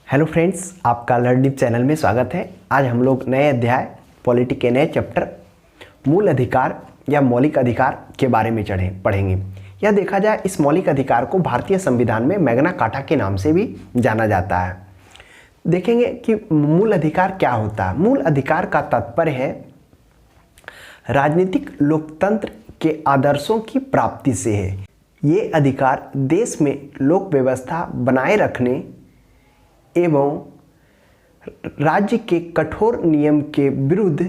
Hello friends, आपका learning channel में स्वागत है। आज हम लोग नए अध्याय पॉलिटी के नए चैप्टर मूल अधिकार या मौलिक अधिकार के बारे में पढ़ेंगे। यह देखा जाए, इस मौलिक अधिकार को भारतीय संविधान में मैग्ना कार्टा के नाम से भी जाना जाता है। देखेंगे कि मूल अधिकार क्या होता है। मूल अधिकार का तात्पर्य है राजनीतिक लोकतंत्र के आदर्शों की प्राप्ति से है। ये अधिकार देश में लोक व्यवस्था बनाए रखने एवं राज्य के कठोर नियम के विरुद्ध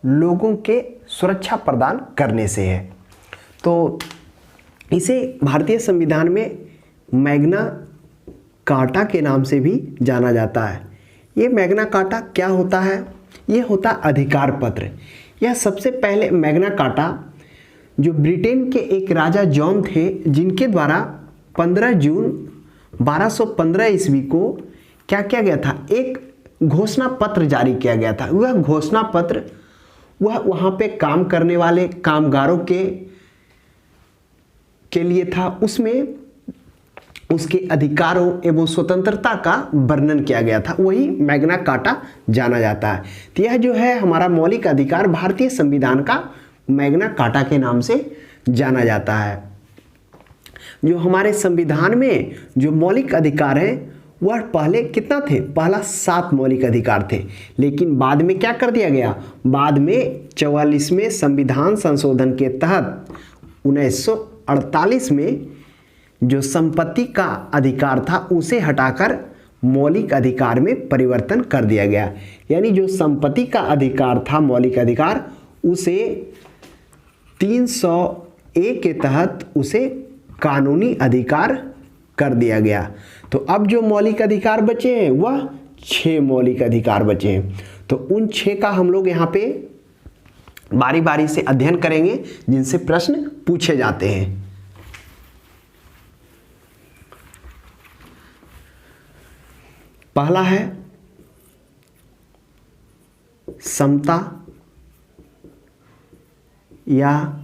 लोगों के सुरक्षा प्रदान करने से है। तो इसे भारतीय संविधान में मैग्ना कार्टा के नाम से भी जाना जाता है। ये मैग्ना कार्टा क्या होता है? ये होता अधिकार पत्र। यह सबसे पहले मैग्ना कार्टा जो ब्रिटेन के एक राजा जॉन थे, जिनके द्वारा 15 जून 1215 ईस्वी को क्या किया गया था, एक घोषणा पत्र जारी किया गया था। वह घोषणा पत्र वहाँ पे काम करने वाले कामगारों के लिए था। उसमें उसके अधिकारों एवं स्वतंत्रता का वर्णन किया गया था। वही मैग्ना कार्टा जाना जाता है। तो यह जो है हमारा मौलिक अधिकार भारतीय संविधान का मैग्ना कार्टा के नाम से जाना जाता है। जो हमारे संविधान में जो मौलिक अधिकार हैं वह पहले कितना थे? पहला 7 मौलिक अधिकार थे, लेकिन बाद में क्या कर दिया गया? बाद में 44वें संविधान संशोधन के तहत 1948 में जो संपत्ति का अधिकार था उसे हटाकर मौलिक अधिकार में परिवर्तन कर दिया गया। यानी जो संपत्ति का अधिकार था, मौलिक अधिकार, उसे 301 के तहत उसे कानूनी अधिकार कर दिया गया। तो अब जो मौलिक अधिकार बचे हैं वह 6 मौलिक अधिकार बचे हैं। तो उन 6 का हम लोग यहाँ पे बारी बारी से अध्ययन करेंगे, जिनसे प्रश्न पूछे जाते हैं। पहला है समता या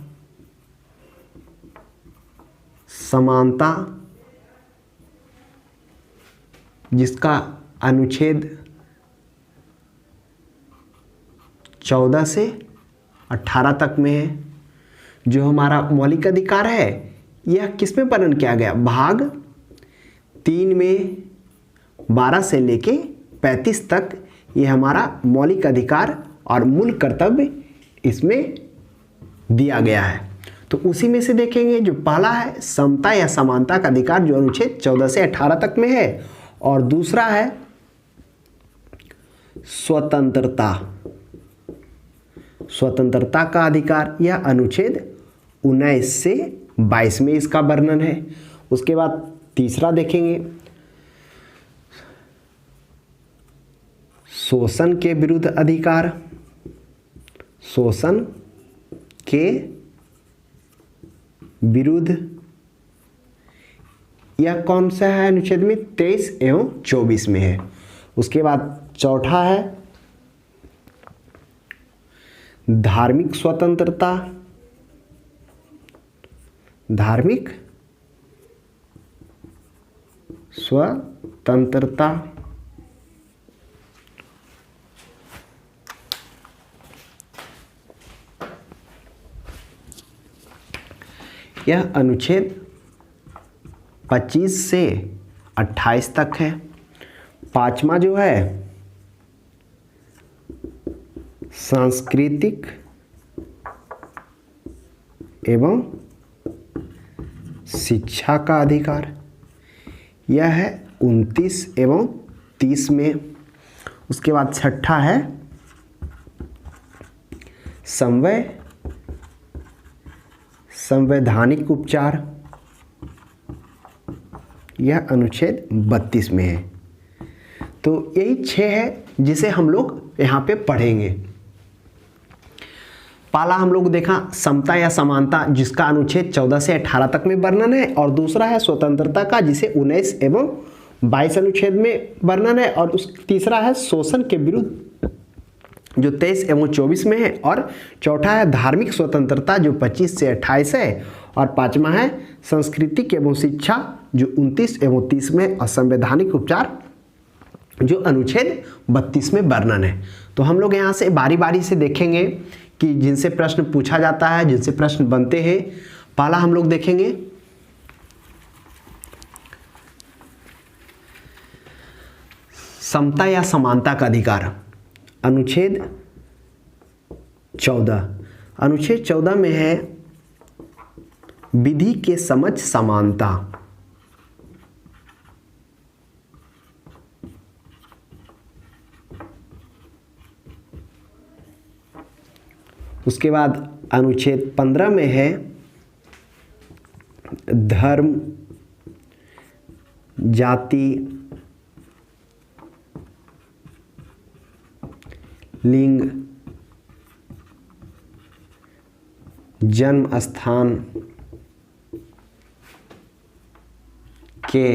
समानता, जिसका अनुच्छेद 14 से 18 तक में है। जो हमारा मौलिक अधिकार है यह किस में वर्णन किया गया? भाग 3 में 12 से लेके 35 तक ये हमारा मौलिक अधिकार और मूल कर्तव्य इसमें दिया गया है। तो उसी में से देखेंगे, जो पहला है समता या समानता का अधिकार, जो अनुच्छेद 14 से 18 तक में है, और दूसरा है स्वतंत्रता, स्वतंत्रता का अधिकार, यह अनुच्छेद 19 से 22 में इसका वर्णन है। उसके बाद तीसरा देखेंगे शोषण के विरुद्ध अधिकार, शोषण के विरुद्ध, यह कौन सा है? अनुच्छेद में 23 एवं 24 में है। उसके बाद चौथा है धार्मिक स्वतंत्रता, धार्मिक स्वतंत्रता, यह अनुच्छेद 25 से 28 तक है। पांचवा जो है सांस्कृतिक एवं शिक्षा का अधिकार, यह है 29 एवं 30 में। उसके बाद छठा है संवैधानिक उपचार, यह अनुच्छेद 32 में है। तो यही 6 है जिसे हम लोग यहाँ पे पढ़ेंगे। पहला हम लोग देखा समता या समानता, जिसका अनुच्छेद 14 से 18 तक में वर्णन है, और दूसरा है स्वतंत्रता का, जिसे 19 एवं 22 अनुच्छेद में वर्णन है, और तीसरा है शोषण के विरुद्ध, जो 23 एवं 24 में है, और चौथा है धार्मिक स्वतंत्रता, जो 25 से 28 है, और पांचवा है सांस्कृतिक एवं शिक्षा, जो 29 एवं 30 में, और संवैधानिक उपचार जो अनुच्छेद 32 में वर्णन है। तो हम लोग यहाँ से बारी बारी से देखेंगे कि जिनसे प्रश्न पूछा जाता है, जिनसे प्रश्न बनते हैं। पहला हम लोग देखेंगे समता या समानता का अधिकार, अनुच्छेद 14। अनुच्छेद 14 में है विधि के समक्ष समानता। उसके बाद अनुच्छेद 15 में है धर्म, जाति, लिंग, जन्म स्थान के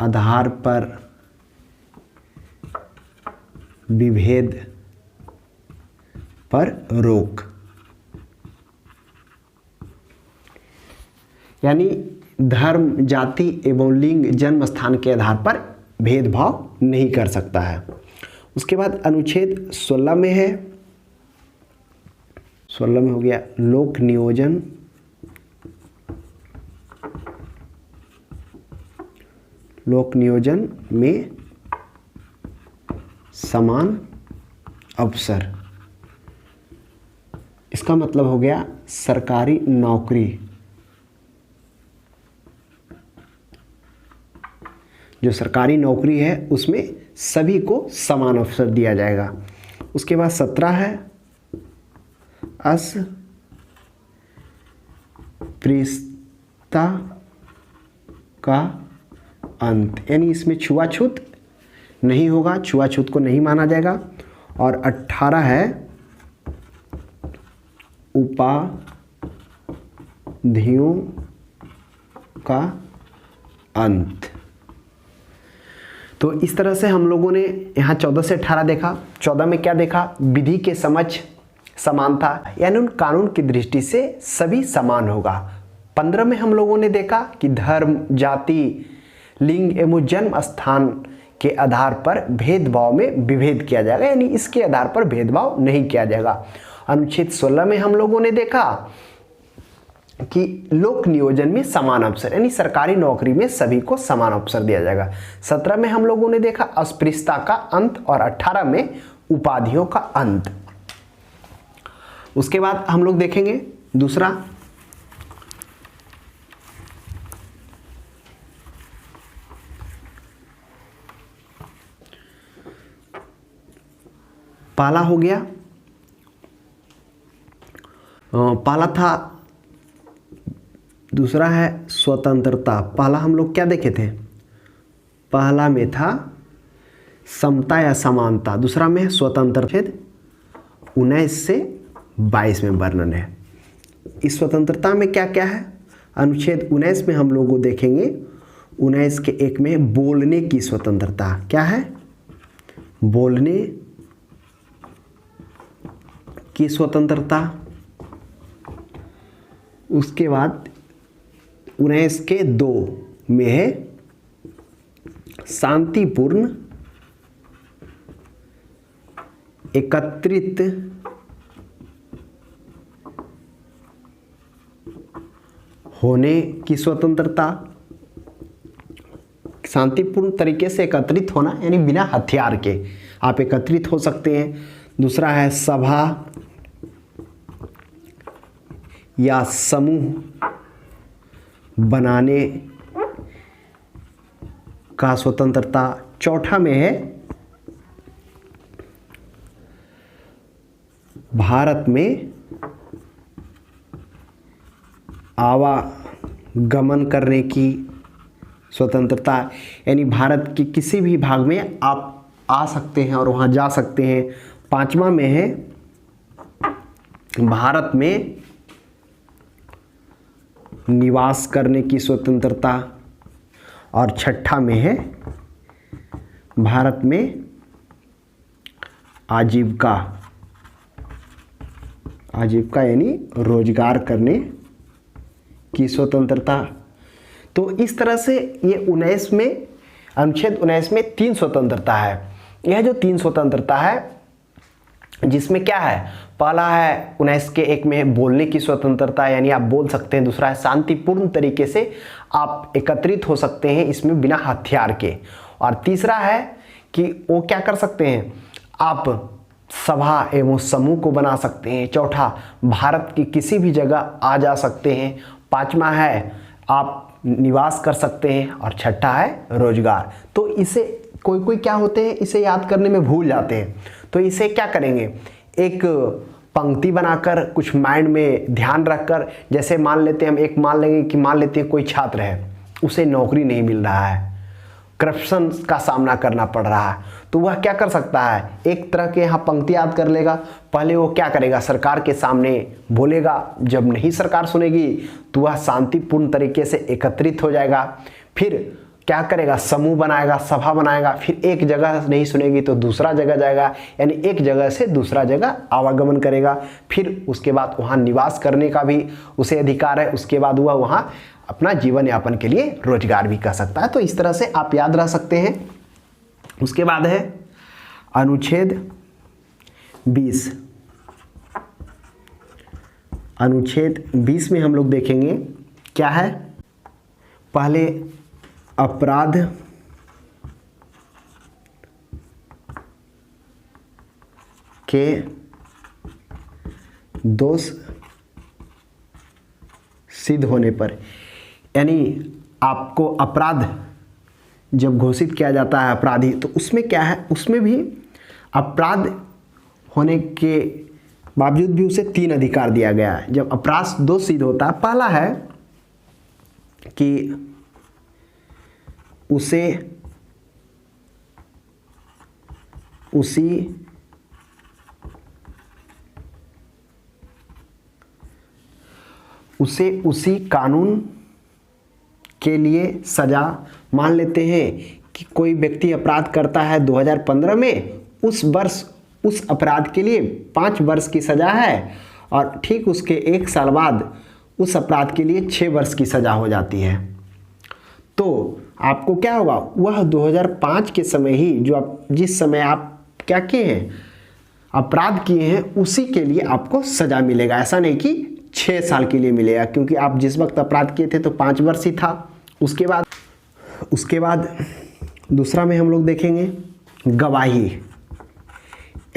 आधार पर विभेद पर रोक। यानी धर्म, जाति एवं लिंग, जन्म स्थान के आधार पर भेदभाव नहीं कर सकता है। उसके बाद अनुच्छेद 16 में है, 16 में हो गया लोक नियोजन, लोक नियोजन में समान अवसर। इसका मतलब हो गया सरकारी नौकरी, जो सरकारी नौकरी है उसमें सभी को समान अवसर दिया जाएगा। उसके बाद 17 है अस्पृश्यता का अंत, यानी इसमें छुआछूत नहीं होगा, छुआछूत को नहीं माना जाएगा। और 18 है उपाधियों का अंत। तो इस तरह से हम लोगों ने यहाँ 14 से 18 देखा। 14 में क्या देखा? विधि के समक्ष समानता, यानी उन कानून की दृष्टि से सभी समान होगा। 15 में हम लोगों ने देखा कि धर्म, जाति, लिंग एवं जन्म स्थान के आधार पर भेदभाव में विभेद किया जाएगा, यानी इसके आधार पर भेदभाव नहीं किया जाएगा। अनुच्छेद 16 में हम लोगों ने देखा कि लोक नियोजन में समान अवसर, यानी सरकारी नौकरी में सभी को समान अवसर दिया जाएगा। 17 में हम लोगों ने देखा अस्पृश्यता का अंत और 18 में उपाधियों का अंत। उसके बाद हम लोग देखेंगे दूसरा पहला हो गया, पहला था, दूसरा है स्वतंत्रता। पहला हम लोग क्या देखे थे? पहला में था समता या समानता, दूसरा में स्वतंत्रता। 19 से 22 में वर्णन है। इस स्वतंत्रता में क्या क्या है? अनुच्छेद 19 में हम लोग को देखेंगे, 19 के 1 में बोलने की स्वतंत्रता। क्या है? बोलने की स्वतंत्रता। उसके बाद 19 के 2 में है शांतिपूर्ण एकत्रित होने की स्वतंत्रता। शांतिपूर्ण तरीके से एकत्रित होना, यानी बिना हथियार के आप एकत्रित हो सकते हैं। दूसरा है सभा या समूह बनाने का स्वतंत्रता। चौथा में है भारत में आवागमन करने की स्वतंत्रता, यानी भारत के किसी भी भाग में आप आ सकते हैं और वहाँ जा सकते हैं। पांचवा में है भारत में निवास करने की स्वतंत्रता। और छठा में है भारत में आजीविका, आजीविका यानी रोजगार करने की स्वतंत्रता। तो इस तरह से ये 19 में, अनुच्छेद 19 में 3 स्वतंत्रता है। यह जो 3 स्वतंत्रता है जिसमें क्या है, पहला है 19 के 1 में बोलने की स्वतंत्रता, यानी आप बोल सकते हैं। दूसरा है शांतिपूर्ण तरीके से आप एकत्रित हो सकते हैं इसमें बिना हथियार के। और तीसरा है कि वो क्या कर सकते हैं, आप सभा एवं समूह को बना सकते हैं। चौथा, भारत की किसी भी जगह आ जा सकते हैं। पांचवा है आप निवास कर सकते हैं। और छठा है रोजगार। तो इसे कोई क्या होते हैं, इसे याद करने में भूल जाते हैं। तो इसे क्या करेंगे, एक पंक्ति बनाकर कुछ माइंड में ध्यान रखकर, जैसे मान लेते हैं हम, एक मान लेंगे कि मान लेते हैं कोई छात्र है, उसे नौकरी नहीं मिल रहा है, करप्शन का सामना करना पड़ रहा है, तो वह क्या कर सकता है, एक तरह के यहाँ पंक्ति याद कर लेगा। पहले वो क्या करेगा, सरकार के सामने बोलेगा। जब नहीं सरकार सुनेगी तो वह शांतिपूर्ण तरीके से एकत्रित हो जाएगा। फिर क्या करेगा, समूह बनाएगा, सभा बनाएगा। फिर एक जगह नहीं सुनेगी तो दूसरा जगह जाएगा, यानी एक जगह से दूसरा जगह आवागमन करेगा। फिर उसके बाद वहाँ निवास करने का भी उसे अधिकार है। उसके बाद वह वहाँ अपना जीवन यापन के लिए रोजगार भी कर सकता है। तो इस तरह से आप याद रख सकते हैं। उसके बाद है अनुच्छेद 20। अनुच्छेद 20 में हम लोग देखेंगे क्या है, पहले अपराध के दोष सिद्ध होने पर, यानी आपको अपराध जब घोषित किया जाता है अपराधी, तो उसमें क्या है, उसमें भी अपराध होने के बावजूद भी उसे 3 अधिकार दिया गया है। जब अपराध दोष सिद्ध होता है, पहला है कि उसी कानून के लिए सजा, मान लेते हैं कि कोई व्यक्ति अपराध करता है 2015 में, उस वर्ष उस अपराध के लिए 5 वर्ष की सजा है, और ठीक उसके 1 साल बाद उस अपराध के लिए 6 वर्ष की सजा हो जाती है। तो आपको क्या होगा, वह 2005 के समय ही जिस समय आप क्या किए हैं, अपराध किए हैं, उसी के लिए आपको सजा मिलेगा। ऐसा नहीं कि 6 साल के लिए मिलेगा, क्योंकि आप जिस वक्त अपराध किए थे तो 5 वर्ष ही था। उसके बाद दूसरा में हम लोग देखेंगे गवाही,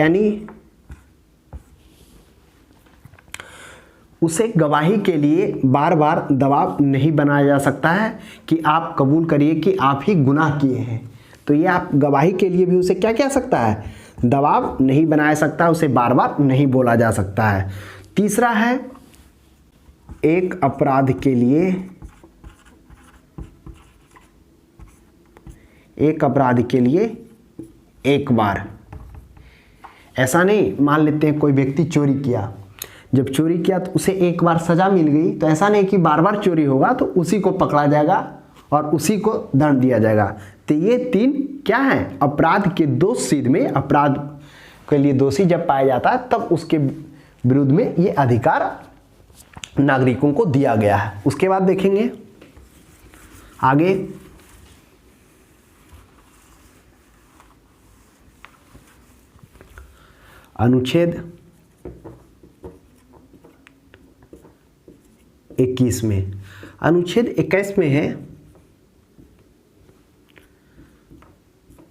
यानी उसे गवाही के लिए बार बार दबाव नहीं बनाया जा सकता है कि आप कबूल करिए कि आप ही गुनाह किए हैं। तो ये आप गवाही के लिए भी उसे क्या कह सकता है, दबाव नहीं बनाया सकता, उसे बार बार नहीं बोला जा सकता है। तीसरा है एक अपराध के लिए एक बार, ऐसा नहीं, मान लेते हैं कोई व्यक्ति चोरी किया, जब चोरी किया तो उसे एक बार सजा मिल गई, तो ऐसा नहीं कि बार बार चोरी होगा तो उसी को पकड़ा जाएगा और उसी को दंड दिया जाएगा। तो ये 3 क्या है, अपराध के दोष सिद्ध में, अपराध के लिए दोषी जब पाया जाता है तब उसके विरुद्ध में ये अधिकार नागरिकों को दिया गया है। उसके बाद देखेंगे आगे अनुच्छेद 21 में। अनुच्छेद 21 में है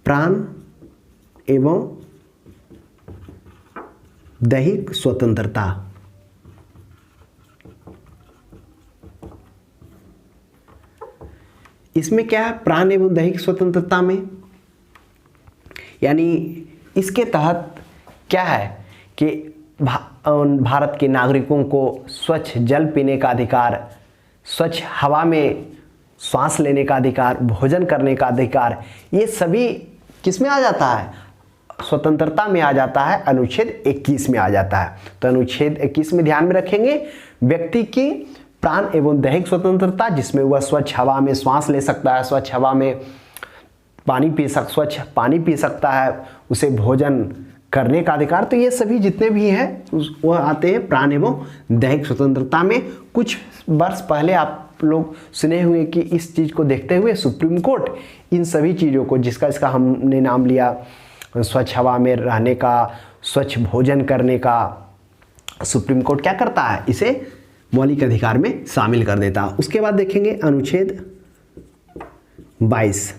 प्राण एवं दैहिक स्वतंत्रता। इसमें क्या है, प्राण एवं दैहिक स्वतंत्रता में, यानी इसके तहत क्या है कि भारत के नागरिकों को स्वच्छ जल पीने का अधिकार, स्वच्छ हवा में सांस लेने का अधिकार, भोजन करने का अधिकार, ये सभी किस में आ जाता है, स्वतंत्रता में आ जाता है, अनुच्छेद 21 में आ जाता है। तो अनुच्छेद 21 में ध्यान में रखेंगे व्यक्ति की प्राण एवं दैहिक स्वतंत्रता, जिसमें वह स्वच्छ हवा में सांस ले सकता है, स्वच्छ पानी पी सकता है, उसे भोजन करने का अधिकार। तो ये सभी जितने भी हैं वह आते हैं प्राण एवं दैहिक स्वतंत्रता में। कुछ वर्ष पहले आप लोग सुने हुए कि इस चीज़ को देखते हुए सुप्रीम कोर्ट इन सभी चीज़ों को, जिसका इसका हमने नाम लिया स्वच्छ हवा में रहने का, स्वच्छ भोजन करने का, सुप्रीम कोर्ट क्या करता है, इसे मौलिक अधिकार में शामिल कर देता है। उसके बाद देखेंगे अनुच्छेद 22।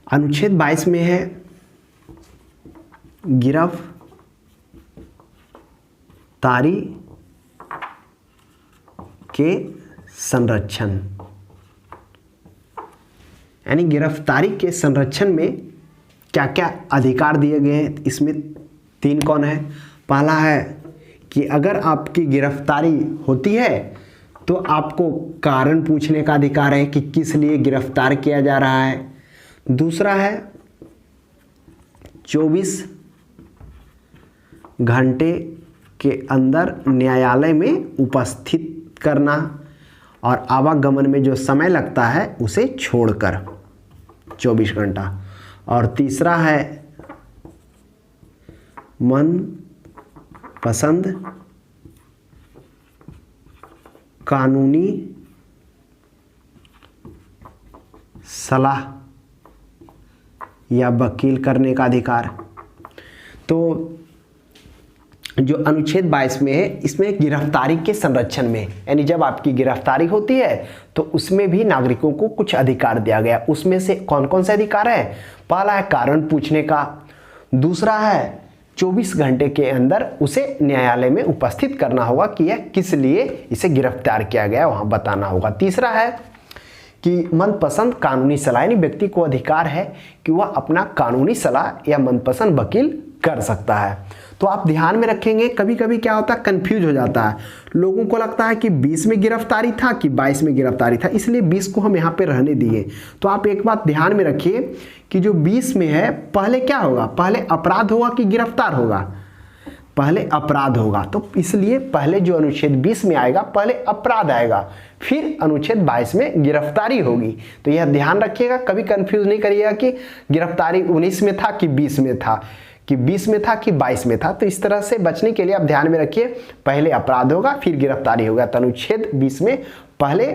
अनुच्छेद 22 में है गिरफ्तारी के संरक्षण, यानी गिरफ्तारी के संरक्षण में क्या क्या अधिकार दिए गए हैं। इसमें 3 कौन है। पहला है कि अगर आपकी गिरफ्तारी होती है तो आपको कारण पूछने का अधिकार है कि किस लिए गिरफ्तार किया जा रहा है। दूसरा है 24 घंटे के अंदर न्यायालय में उपस्थित करना और आवागमन में जो समय लगता है उसे छोड़कर 24 घंटा। और तीसरा है मन पसंद कानूनी सलाह या वकील करने का अधिकार। तो जो अनुच्छेद 22 में है इसमें गिरफ्तारी के संरक्षण में, यानी जब आपकी गिरफ्तारी होती है तो उसमें भी नागरिकों को कुछ अधिकार दिया गया। उसमें से कौन कौन से अधिकार है। पहला है कारण पूछने का, दूसरा है 24 घंटे के अंदर उसे न्यायालय में उपस्थित करना होगा कि यह किस लिए इसे गिरफ्तार किया गया वहां बताना होगा। तीसरा है कि मनपसंद कानूनी सलाह, यानी व्यक्ति को अधिकार है कि वह अपना कानूनी सलाह या मनपसंद वकील कर सकता है। तो आप ध्यान में रखेंगे, कभी कभी क्या होता है कंफ्यूज हो जाता है, लोगों को लगता है कि 20 में गिरफ्तारी था कि 22 में गिरफ्तारी था, इसलिए 20 को हम यहाँ पे रहने दिए। तो आप एक बात ध्यान में रखिए कि जो 20 में है पहले क्या होगा, पहले अपराध होगा कि गिरफ्तार होगा, पहले अपराध होगा। तो इसलिए पहले जो अनुच्छेद 20 में आएगा पहले अपराध आएगा, फिर अनुच्छेद 22 में गिरफ्तारी होगी। तो यह ध्यान रखिएगा, कभी कंफ्यूज नहीं करिएगा कि गिरफ्तारी 19 में था कि 20 में था, कि 20 में था कि 22 में था। तो इस तरह से बचने के लिए आप ध्यान में रखिए पहले अपराध होगा फिर गिरफ्तारी होगा। तो अनुच्छेद 20 में पहले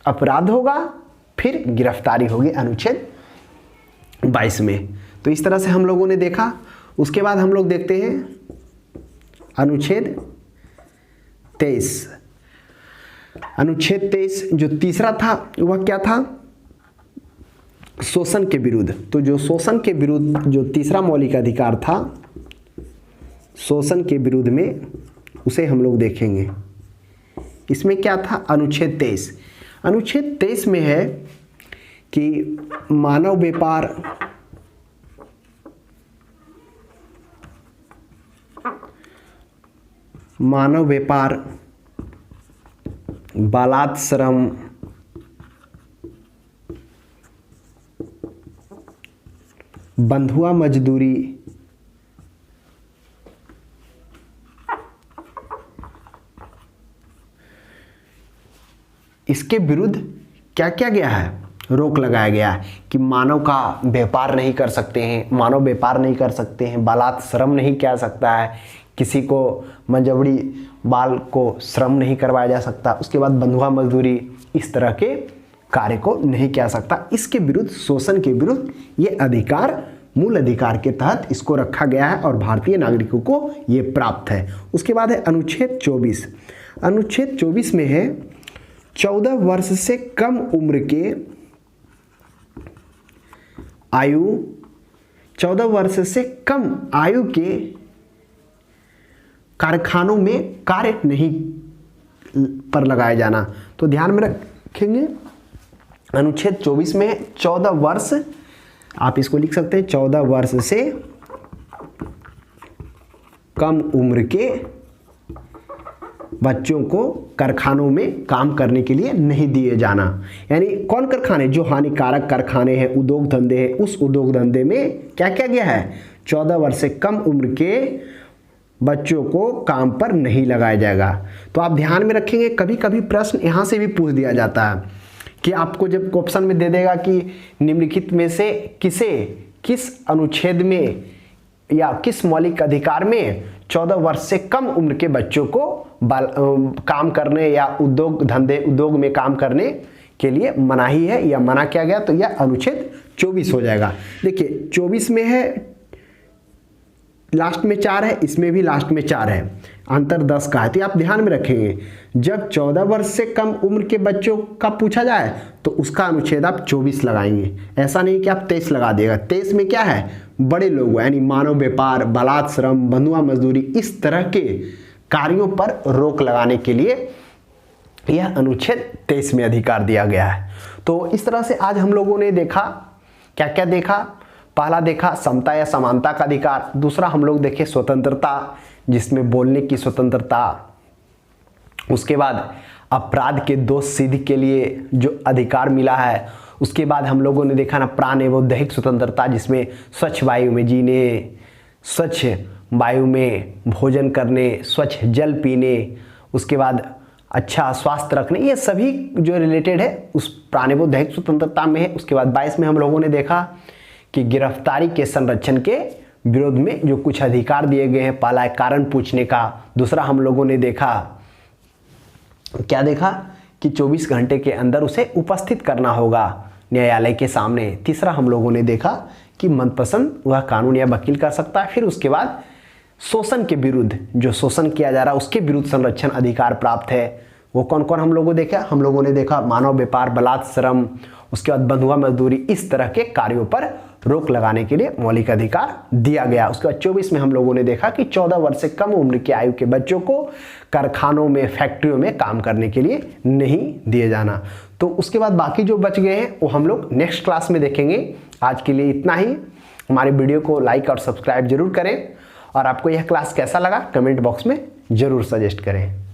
अपराध होगा फिर गिरफ्तारी होगी अनुच्छेद 22 में। तो इस तरह से हम लोगों ने देखा। उसके बाद हम लोग देखते हैं अनुच्छेद 23। अनुच्छेद 23 जो तीसरा था वह क्या था, शोषण के विरुद्ध। तो जो शोषण के विरुद्ध जो तीसरा मौलिक अधिकार था शोषण के विरुद्ध में, उसे हम लोग देखेंगे। इसमें क्या था, अनुच्छेद 23। अनुच्छेद 23 में है कि मानव व्यापार, बालात श्रम, बंधुआ मजदूरी, इसके विरुद्ध क्या किया गया है, रोक लगाया गया है कि मानव का व्यापार नहीं कर सकते हैं, मानव व्यापार नहीं कर सकते हैं, बालात श्रम नहीं किया सकता है, किसी को मंजवड़ी बाल को श्रम नहीं करवाया जा सकता। उसके बाद बंधुआ मजदूरी, इस तरह के कार्य को नहीं किया सकता। इसके विरुद्ध, शोषण के विरुद्ध ये अधिकार मूल अधिकार के तहत इसको रखा गया है और भारतीय नागरिकों को ये प्राप्त है। उसके बाद है अनुच्छेद 24। अनुच्छेद 24 में है 14 वर्ष से कम उम्र के आयु, 14 वर्ष से कम आयु के कारखानों में कार्य नहीं पर लगाया जाना। तो ध्यान में रखेंगे अनुच्छेद 24 में 14 वर्ष, आप इसको लिख सकते हैं 14 वर्ष से कम उम्र के बच्चों को कारखानों में काम करने के लिए नहीं दिए जाना। यानी कौन कारखाने, जो हानिकारक कारखाने हैं, उद्योग धंधे हैं, उस उद्योग धंधे में क्या किया गया है, 14 वर्ष से कम उम्र के बच्चों को काम पर नहीं लगाया जाएगा। तो आप ध्यान में रखेंगे, कभी कभी प्रश्न यहाँ से भी पूछ दिया जाता है कि आपको जब ऑप्शन में दे देगा कि निम्नलिखित में से किसे किस अनुच्छेद में या किस मौलिक अधिकार में 14 वर्ष से कम उम्र के बच्चों को काम करने या उद्योग में काम करने के लिए मनाही है या मना किया गया, तो यह अनुच्छेद 24 हो जाएगा। देखिए 24 में है, लास्ट में 4 है, इसमें भी लास्ट में 4 है, अंतर 10 का है। तो आप ध्यान में रखेंगे जब 14 वर्ष से कम उम्र के बच्चों का पूछा जाए तो उसका अनुच्छेद आप 24 लगाएंगे, ऐसा नहीं कि आप 23 लगा देगा। 23 में क्या है, बड़े लोग यानी मानव व्यापार, बलात् श्रम, बंधुआ मजदूरी, इस तरह के कार्यों पर रोक लगाने के लिए यह अनुच्छेद 23 में अधिकार दिया गया है। तो इस तरह से आज हम लोगों ने देखा, क्या क्या देखा, पहला देखा समता या समानता का अधिकार, दूसरा हम लोग देखे स्वतंत्रता जिसमें बोलने की स्वतंत्रता, उसके बाद अपराध के दोष सिद्ध के लिए जो अधिकार मिला है, उसके बाद हम लोगों ने देखा ना प्राण एवं दैहिक स्वतंत्रता जिसमें स्वच्छ वायु में जीने, स्वच्छ वायु में भोजन करने, स्वच्छ जल पीने, उसके बाद अच्छा स्वास्थ्य रखने, ये सभी जो रिलेटेड है उस प्राण एवं दैहिक स्वतंत्रता में है। उसके बाद 22 में हम लोगों ने देखा कि गिरफ्तारी के संरक्षण के विरोध में जो कुछ अधिकार दिए गए हैं, पहला है कारण पूछने का, दूसरा हम लोगों ने देखा, क्या देखा कि 24 घंटे के अंदर उसे उपस्थित करना होगा न्यायालय के सामने, तीसरा हम लोगों ने देखा कि मनपसंद वह कानून या वकील कर सकता है। फिर उसके बाद शोषण के विरुद्ध, जो शोषण किया जा रहा है उसके विरुद्ध संरक्षण अधिकार प्राप्त है, वो कौन कौन हम लोगों ने देखा, हम लोगों ने देखा मानव व्यापार, बलात् श्रम, उसके बाद बंधुआ मजदूरी, इस तरह के कार्यों पर रोक लगाने के लिए मौलिक अधिकार दिया गया। उसके बाद 24 में हम लोगों ने देखा कि 14 वर्ष से कम उम्र की आयु के बच्चों को कारखानों में, फैक्ट्रियों में काम करने के लिए नहीं दिए जाना। तो उसके बाद बाकी जो बच गए हैं वो हम लोग नेक्स्ट क्लास में देखेंगे। आज के लिए इतना ही। हमारे वीडियो को लाइक और सब्सक्राइब जरूर करें और आपको यह क्लास कैसा लगा कमेंट बॉक्स में जरूर सजेस्ट करें।